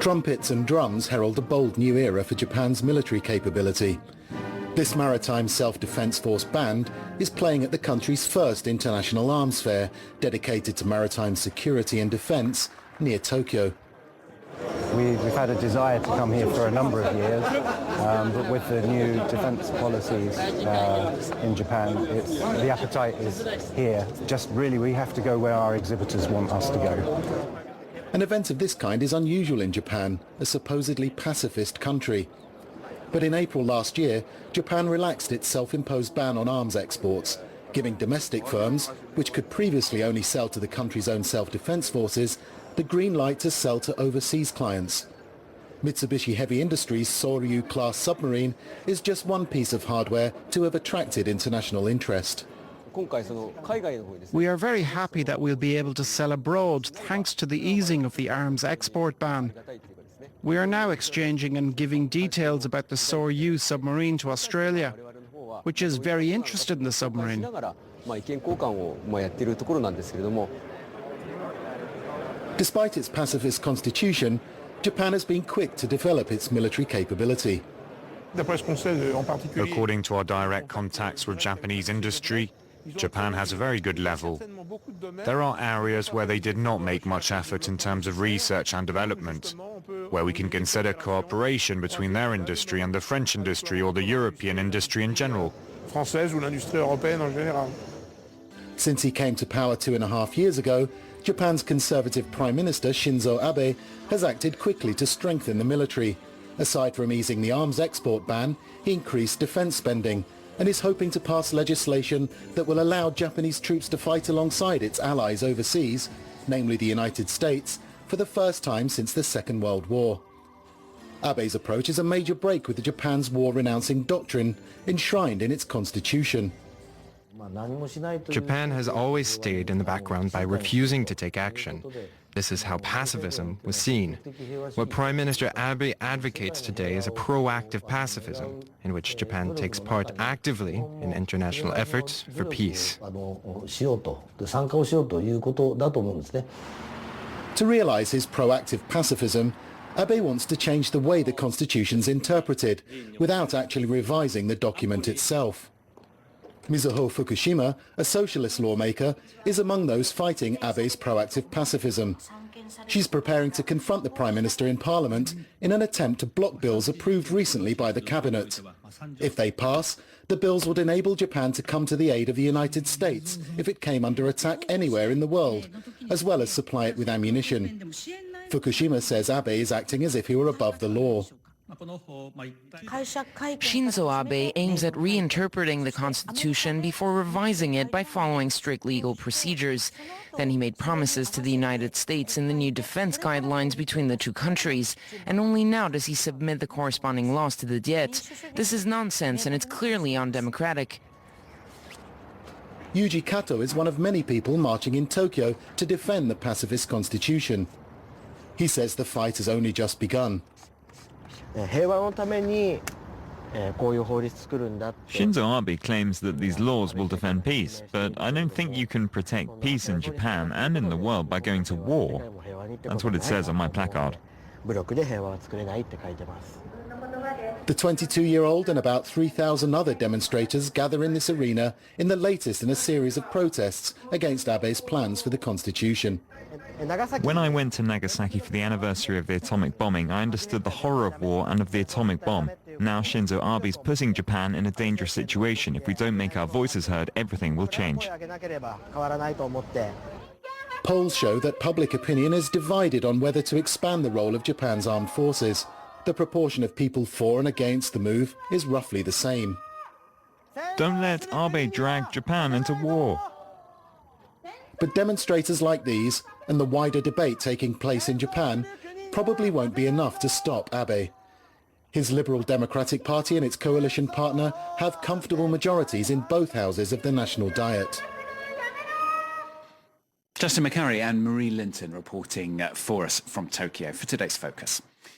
Trumpets and drums herald a bold new era for Japan's military capability. This maritime self-defense force band is playing at the country's first international arms fair dedicated to maritime security and defense near Tokyo. We've had a desire to come here for a number of years, but with the new defence policies in Japan, the appetite is here. Just really, we have to go where our exhibitors want us to go. An event of this kind is unusual in Japan, a supposedly pacifist country. But in April last year, Japan relaxed its self-imposed ban on arms exports, giving domestic firms, which could previously only sell to the country's own self-defense forces, the green light to sell to overseas clients. Mitsubishi Heavy Industries' Soryu-class submarine is just one piece of hardware to have attracted international interest. We are very happy that we'll be able to sell abroad thanks to the easing of the arms export ban. We are now exchanging and giving details about the Soryu submarine to Australia, which is very interested in the submarine. Despite its pacifist constitution, Japan has been quick to develop its military capability. According to our direct contacts with Japanese industry, Japan has a very good level. There are areas where they did not make much effort in terms of research and development, where we can consider cooperation between their industry and the French industry or the European industry in general. Since he came to power 2.5 years ago, Japan's Conservative Prime Minister Shinzo Abe has acted quickly to strengthen the military. Aside from easing the arms export ban, he increased defense spending and is hoping to pass legislation that will allow Japanese troops to fight alongside its allies overseas, namely the United States, for the first time since the Second World War. Abe's approach is a major break with Japan's war-renouncing doctrine enshrined in its constitution. Japan has always stayed in the background by refusing to take action. This is how pacifism was seen. What Prime Minister Abe advocates today is a proactive pacifism, in which Japan takes part actively in international efforts for peace. To realize his proactive pacifism, Abe wants to change the way the constitution's interpreted, without actually revising the document itself. Mizuho Fukushima, a socialist lawmaker, is among those fighting Abe's proactive pacifism. She's preparing to confront the Prime Minister in Parliament in an attempt to block bills approved recently by the Cabinet. If they pass, the bills would enable Japan to come to the aid of the United States if it came under attack anywhere in the world, as well as supply it with ammunition. Fukushima says Abe is acting as if he were above the law. Shinzo Abe aims at reinterpreting the Constitution before revising it by following strict legal procedures. Then he made promises to the United States in the new defense guidelines between the two countries, and only now does he submit the corresponding laws to the Diet. This is nonsense and it's clearly undemocratic. Yuji Kato is one of many people marching in Tokyo to defend the pacifist constitution. He says the fight has only just begun. Shinzo Abe claims that these laws will defend peace, but I don't think you can protect peace in Japan and in the world by going to war. That's what it says on my placard. The 22-year-old and about 3,000 other demonstrators gather in this arena in the latest in a series of protests against Abe's plans for the constitution. When I went to Nagasaki for the anniversary of the atomic bombing, I understood the horror of war and of the atomic bomb. Now Shinzo Abe's putting Japan in a dangerous situation. If we don't make our voices heard, everything will change. Polls show that public opinion is divided on whether to expand the role of Japan's armed forces. The proportion of people for and against the move is roughly the same. Don't let Abe drag Japan into war. But demonstrators like these and the wider debate taking place in Japan probably won't be enough to stop Abe. His Liberal Democratic Party and its coalition partner have comfortable majorities in both houses of the National Diet. Justin McCurry and Marie Linton reporting for us from Tokyo for today's Focus.